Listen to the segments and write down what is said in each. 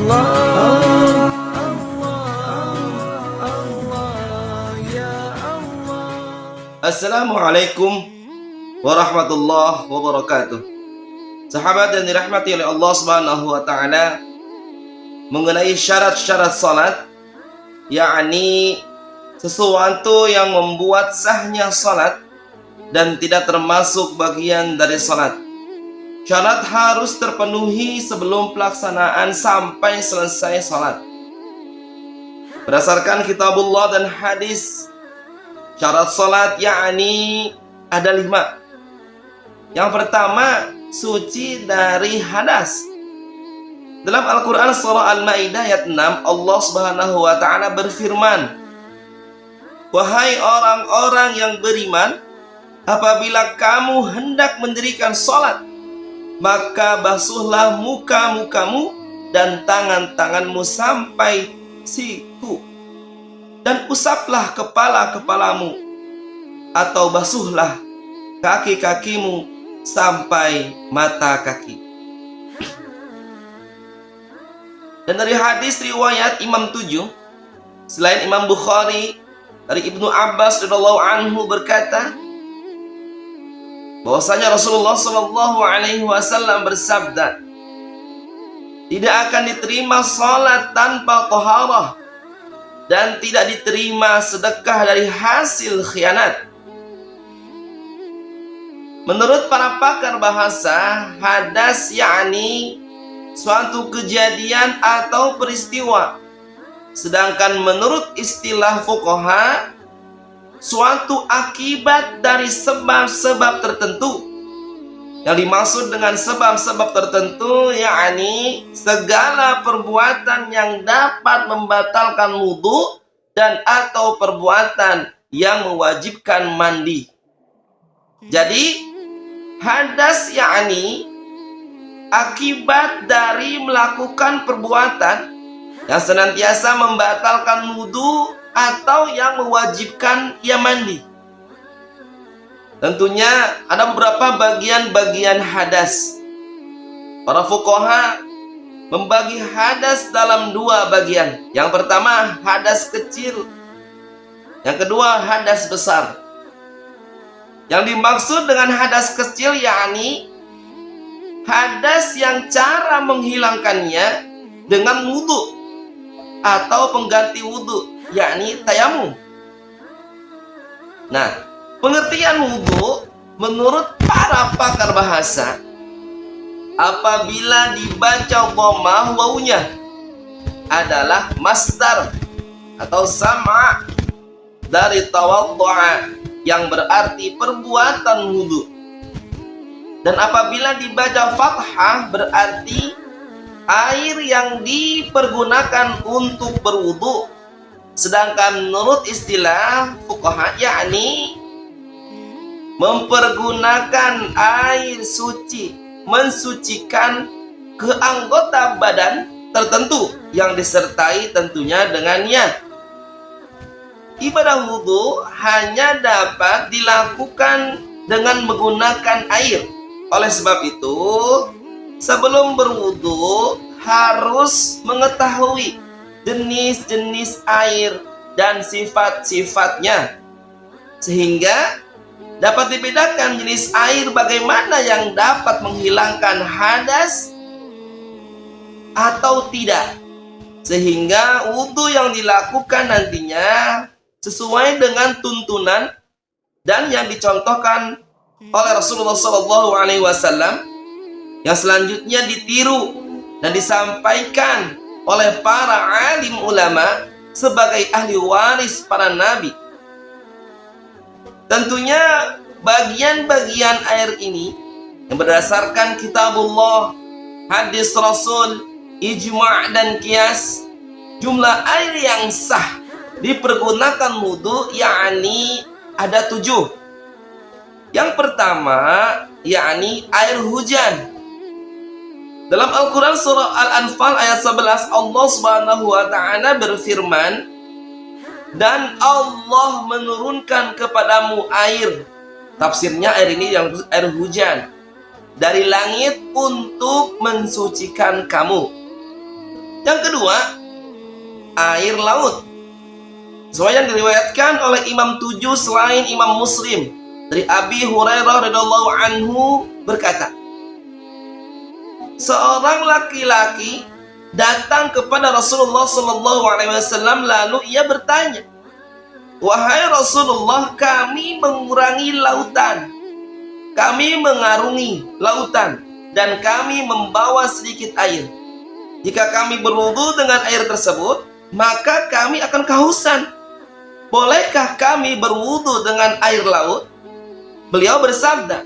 Allah. Assalamualaikum warahmatullahi wabarakatuh. Sahabat yang dirahmati oleh Allah Subhanahu wa taala, mengenai syarat-syarat salat, yakni sesuatu yang membuat sahnya salat dan tidak termasuk bagian dari salat. Syarat harus terpenuhi sebelum pelaksanaan sampai selesai salat. Berdasarkan kitabullah dan hadis, syarat salat yakni ada 5. Yang pertama, suci dari hadas. Dalam Al-Quran surah Al-Maidah ayat 6, Allah Subhanahu wa ta'ala berfirman, "Wahai orang-orang yang beriman, apabila kamu hendak mendirikan salat, maka basuhlah muka-mukamu dan tangan-tanganmu sampai siku, dan usaplah kepala-kepalamu, atau basuhlah kaki-kakimu sampai mata kaki." Dan dari hadis riwayat Imam 7 selain Imam Bukhari, dari Ibnu Abbas radhiyallahu anhu berkata bahwasanya Rasulullah Shallallahu Alaihi Wasallam bersabda, tidak akan diterima salat tanpa taharah, dan tidak diterima sedekah dari hasil khianat. Menurut para pakar bahasa, hadas yakni suatu kejadian atau peristiwa, sedangkan menurut istilah fuqaha, suatu akibat dari sebab-sebab tertentu. Yang dimaksud dengan sebab-sebab tertentu yakni segala perbuatan yang dapat membatalkan wudu dan atau perbuatan yang mewajibkan mandi. Jadi hadas yakni akibat dari melakukan perbuatan yang senantiasa membatalkan wudu atau yang mewajibkan ia mandi. Tentunya ada beberapa bagian-bagian hadas. Para fuqaha membagi hadas dalam 2 bagian. Yang pertama, hadas kecil. Yang kedua, hadas besar. Yang dimaksud dengan hadas kecil yakni hadas yang cara menghilangkannya dengan wudu atau pengganti wudu, yakni tayamum. Nah, pengertian wudu menurut para pakar bahasa, apabila dibaca dhammah wawunya adalah masdar atau sama dari tawaddu'a, yang berarti perbuatan wudu. Dan apabila dibaca fathah berarti air yang dipergunakan untuk berwudu. Sedangkan menurut istilah fuqaha yakni mempergunakan air suci, mensucikan ke anggota badan tertentu yang disertai tentunya dengannya. Ibadah wudu hanya dapat dilakukan dengan menggunakan air. Oleh sebab itu, sebelum berwudu harus mengetahui jenis-jenis air dan sifat-sifatnya, sehingga dapat dibedakan jenis air bagaimana yang dapat menghilangkan hadas atau tidak, sehingga wudu yang dilakukan nantinya sesuai dengan tuntunan dan yang dicontohkan oleh Rasulullah SAW, yang selanjutnya ditiru dan disampaikan oleh para alim ulama sebagai ahli waris para nabi. Tentunya bagian-bagian air ini yang berdasarkan kitabullah, hadis Rasul, ijma' dan qiyas, jumlah air yang sah dipergunakan wudu yakni ada 7. Yang pertama yakni air hujan. Dalam Al-Quran surah Al-Anfal ayat 11, Allah Subhanahu wa ta'ala berfirman, dan Allah menurunkan kepadamu air. Tafsirnya air ini yang air hujan dari langit untuk mensucikan kamu. Yang kedua, air laut. Sesuai yang diriwayatkan oleh Imam 7 selain Imam Muslim, dari Abi Hurairah radhiyallahu anhu berkata, seorang laki-laki datang kepada Rasulullah sallallahu alaihi wasallam, lalu ia bertanya, "Wahai Rasulullah, kami mengurangi lautan, kami mengarungi lautan, dan kami membawa sedikit air. Jika kami berwudu dengan air tersebut, maka kami akan kehausan. Bolehkah kami berwudu dengan air laut?" Beliau bersabda,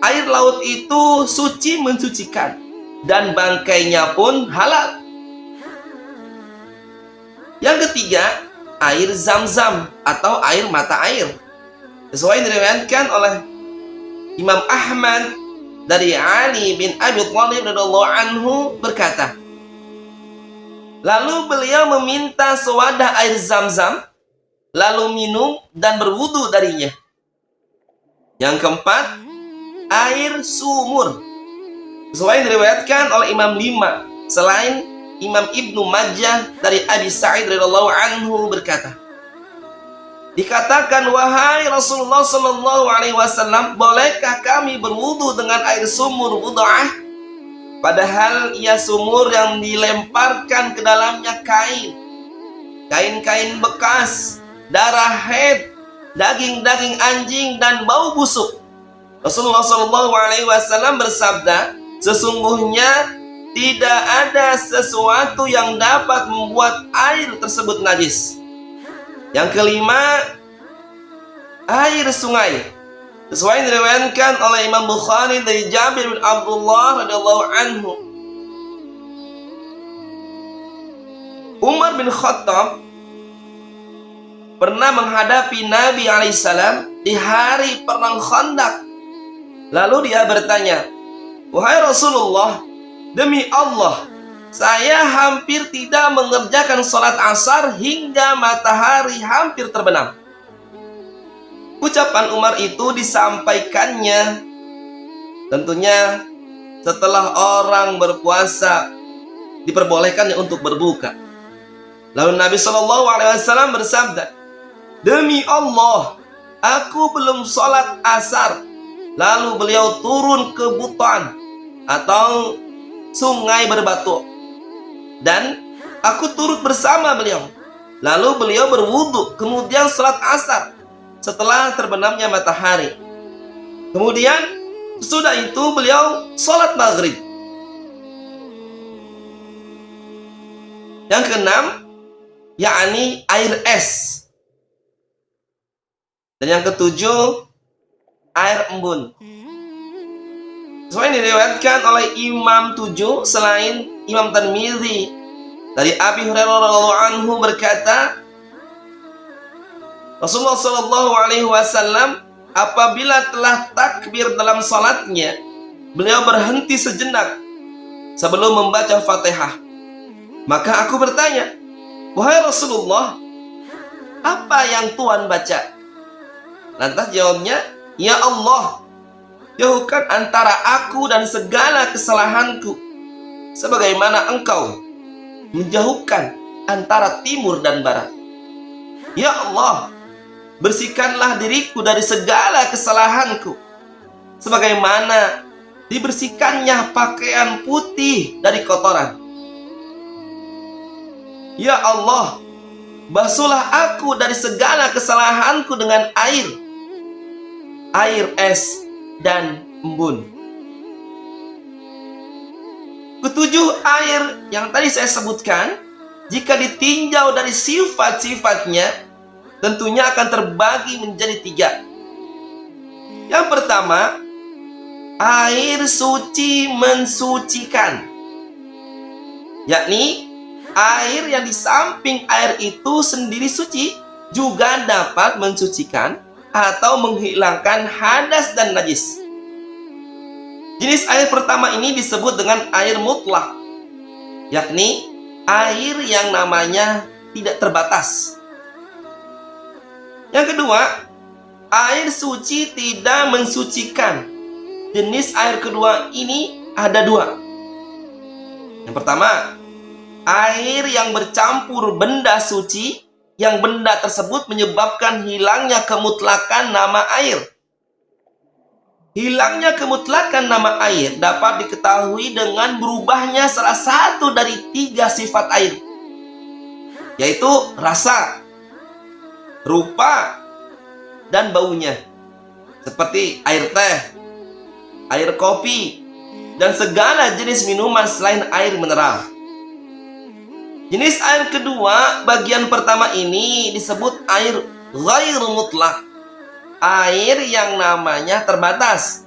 air laut itu suci mensucikan, dan bangkainya pun halal. Yang ketiga, air zam-zam atau air mata air. Sesuai yang diriwayatkan oleh Imam Ahmad dari Ali bin Abi Thalib radhiyallahu anhu berkata, lalu beliau meminta sewadah air zam-zam, lalu minum dan berwudu darinya. Yang keempat, air sumur. Sesuai yang diriwayatkan oleh Imam 5 selain Imam Ibnu Majah dari Abi Sa'id radhiyallahu anhu berkata, dikatakan, wahai Rasulullah sallallahu alaihi wasallam, bolehkah kami berwudu dengan air sumur bud'ah? Padahal ia sumur yang dilemparkan ke dalamnya kain-kain bekas, darah haid, daging-daging anjing, dan bau busuk. Rasulullah sallallahu alaihi wasallam bersabda, sesungguhnya tidak ada sesuatu yang dapat membuat air tersebut najis. Yang kelima, air sungai. Sesuai yang diriwayatkan oleh Imam Bukhari dari Jabir bin Abdullah radhiyallahu anhu, Umar bin Khattab pernah menghadapi Nabi alaihissalam di hari perang Khandaq. Lalu dia bertanya, wahai Rasulullah, demi Allah, saya hampir tidak mengerjakan sholat asar hingga matahari hampir terbenam. Ucapan Umar itu disampaikannya tentunya setelah orang berpuasa diperbolehkan untuk berbuka. Lalu Nabi SAW bersabda, demi Allah, aku belum sholat asar. Lalu beliau turun ke Butan atau sungai berbatu, dan aku turut bersama beliau. Lalu beliau berwudu, kemudian sholat asar setelah terbenamnya matahari. Kemudian sesudah itu beliau sholat maghrib. Yang keenam, yakni air es. Dan yang ketujuh, air embun. Sesuai yang diriwayatkan oleh Imam 7 selain Imam Tirmidzi dari Abi Hurairah radhiyallahu anhu berkata, Rasulullah sallallahu alaihi wasallam apabila telah takbir dalam salatnya, beliau berhenti sejenak sebelum membaca Fatihah. Maka aku bertanya, wahai Rasulullah, apa yang Tuhan baca? Lantas jawabnya, ya Allah, jauhkan antara aku dan segala kesalahanku, sebagaimana Engkau menjauhkan antara timur dan barat. Ya Allah, bersihkanlah diriku dari segala kesalahanku, sebagaimana dibersihkannya pakaian putih dari kotoran. Ya Allah, basuhlah aku dari segala kesalahanku dengan air es dan embun. Ketujuh air yang tadi saya sebutkan, jika ditinjau dari sifat-sifatnya, tentunya akan terbagi menjadi tiga. Yang pertama, air suci mensucikan, yakni air yang di samping air itu sendiri suci juga dapat mensucikan atau menghilangkan hadas dan najis. Jenis air pertama ini disebut dengan air mutlak, yakni air yang namanya tidak terbatas. Yang kedua, air suci tidak mensucikan. Jenis air kedua ini ada dua. Yang pertama, air yang bercampur benda suci, yang benda tersebut menyebabkan hilangnya kemutlakan nama air. Hilangnya kemutlakan nama air dapat diketahui dengan berubahnya salah satu dari 3 sifat air, yaitu rasa, rupa, dan baunya, seperti air teh, air kopi, dan segala jenis minuman selain air mineral. Jenis air kedua, bagian pertama ini disebut air ghair mutlak, air yang namanya terbatas.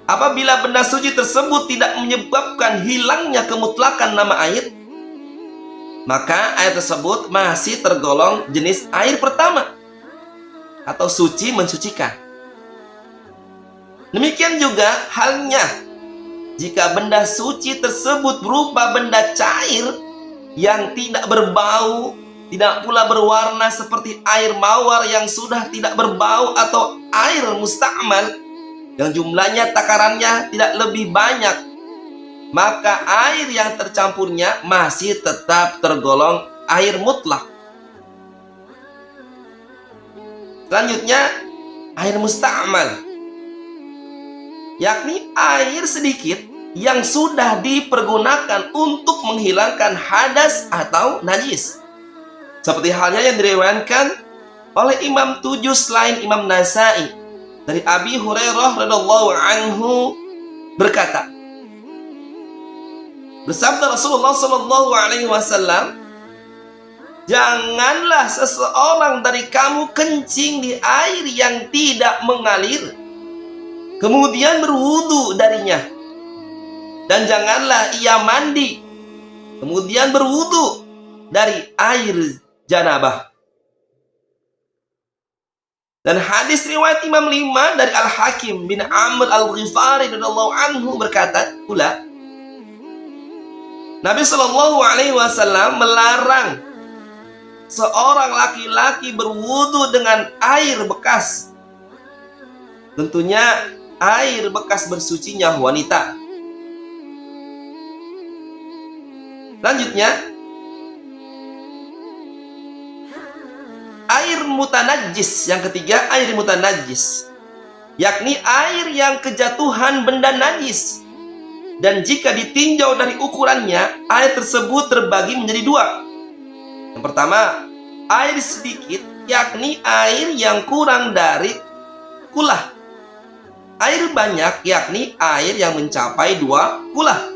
Apabila benda suci tersebut tidak menyebabkan hilangnya kemutlakan nama air, maka air tersebut masih tergolong jenis air pertama atau suci mensucikan. Demikian juga halnya jika benda suci tersebut berupa benda cair yang tidak berbau, tidak pula berwarna seperti air mawar yang sudah tidak berbau, atau air musta'mal yang jumlahnya takarannya tidak lebih banyak, maka air yang tercampurnya masih tetap tergolong air mutlak. Selanjutnya, air musta'mal, yakni air sedikit yang sudah dipergunakan untuk menghilangkan hadas atau najis, seperti halnya yang diriwayatkan oleh Imam 7 selain Imam Nasai dari Abi Hurairah radhiyallahu anhu berkata, bersabda Rasulullah sallallahu alaihi wasallam, janganlah seseorang dari kamu kencing di air yang tidak mengalir, kemudian berwudu darinya, dan janganlah ia mandi kemudian berwudu dari air janabah. Dan hadis riwayat Imam 5 dari Al-Hakim bin Amr Al-Ghifari radhiyallahu anhu berkata pula, Nabi Shallallahu alaihi wasallam melarang seorang laki-laki berwudu dengan air bekas, tentunya air bekas bersucinya wanita. Selanjutnya, air mutanajis. Yang ketiga, air mutanajis, yakni air yang kejatuhan benda najis, dan jika ditinjau dari ukurannya, air tersebut terbagi menjadi 2. Yang pertama, air sedikit, yakni air yang kurang dari kulah. Air banyak, yakni air yang mencapai 2 kulah.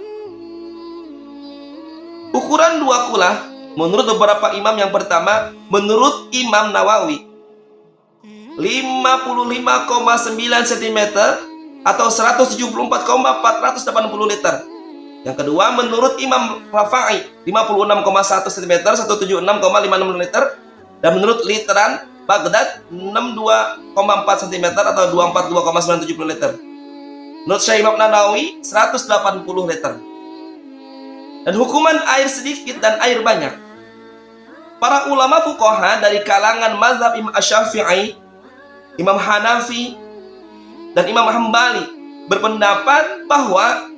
Ukuran 2 kulah menurut beberapa imam, yang pertama menurut Imam Nawawi 55,9 cm atau 174,480 liter. Yang kedua menurut Imam Rafa'i 56,1 cm 176,56 liter. Dan menurut literan Baghdad 62,4 cm atau 242,970 liter. Menurut Syekh Imam Nawawi 180 liter. Dan hukuman air sedikit dan air banyak, para ulama fuqaha dari kalangan mazhab Imam Asy-Syafi'i, Imam Hanafi, dan Imam Hambali berpendapat bahwa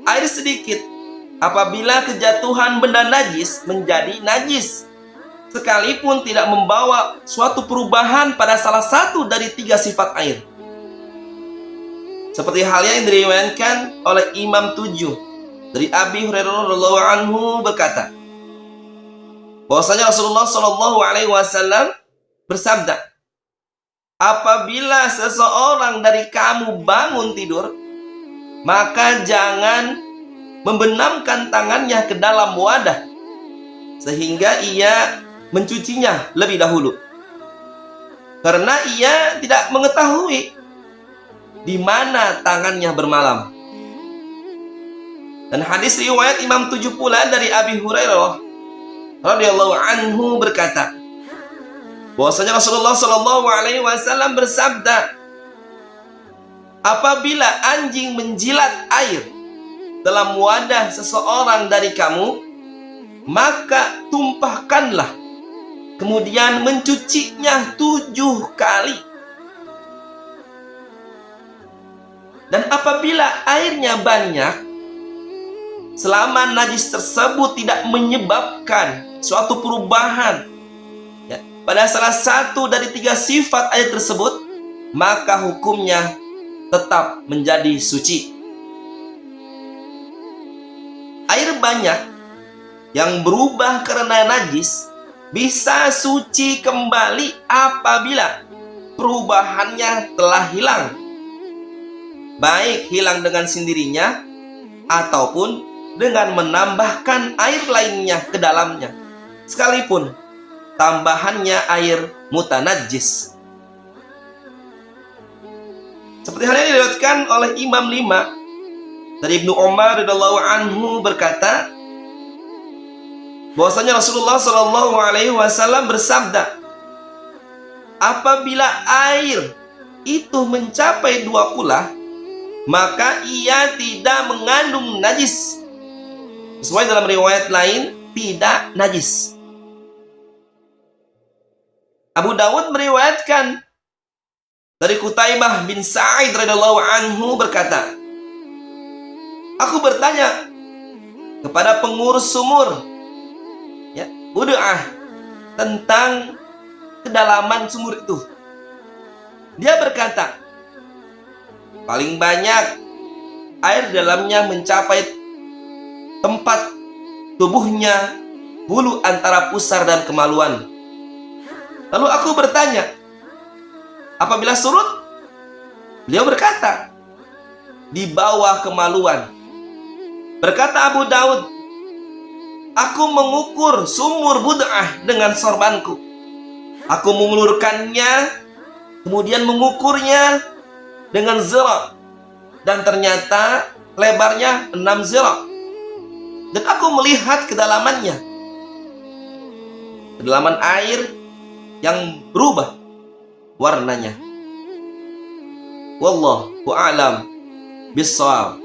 air sedikit apabila kejatuhan benda najis menjadi najis, sekalipun tidak membawa suatu perubahan pada salah satu dari 3 sifat air, seperti halnya yang diriwayatkan oleh Imam 7 dari Abi Hurairah radhiyallahu anhu berkata, bahwasanya Rasulullah Shallallahu alaihi wasallam bersabda, apabila seseorang dari kamu bangun tidur, maka jangan membenamkan tangannya ke dalam wadah sehingga ia mencucinya lebih dahulu, karena ia tidak mengetahui di mana tangannya bermalam. Dan hadis riwayat Imam 7 pula dari Abi Hurairah radhiyallahu anhu berkata, bahwasanya Rasulullah Shallallahu alaihi wasallam bersabda, apabila anjing menjilat air dalam wadah seseorang dari kamu, maka tumpahkanlah, kemudian mencucinya 7 kali. Dan apabila airnya banyak, selama najis tersebut tidak menyebabkan suatu perubahan ya, pada salah satu dari 3 sifat air tersebut, maka hukumnya tetap menjadi suci. Air banyak yang berubah karena najis bisa suci kembali apabila perubahannya telah hilang, baik hilang dengan sendirinya ataupun dengan menambahkan air lainnya ke dalamnya, sekalipun tambahannya air mutanajjis. Seperti halnya diriwayatkan oleh Imam 5 dari Ibnu Umar radhiyallahu anhu berkata, bahwasanya Rasulullah Shallallahu alaihi wasallam bersabda, apabila air itu mencapai 2 kula, maka ia tidak mengandung najis. Sesuai dalam riwayat lain, tidak najis. Abu Dawud meriwayatkan dari Qutaibah bin Sa'id radhiyallahu anhu berkata, aku bertanya kepada pengurus sumur ya, Bud'ah, tentang kedalaman sumur itu. Dia berkata, paling banyak air dalamnya mencapai tempat tubuhnya bulu antara pusar dan kemaluan. Lalu aku bertanya, apabila surut? Beliau berkata, di bawah kemaluan. Berkata Abu Daud, aku mengukur sumur Bud'ah dengan sorbanku. Aku mengulurkannya, kemudian mengukurnya dengan zira', dan ternyata lebarnya 6 zira'. Dan aku melihat kedalamannya, kedalaman air yang berubah warnanya. Wallahu a'lam bissawab.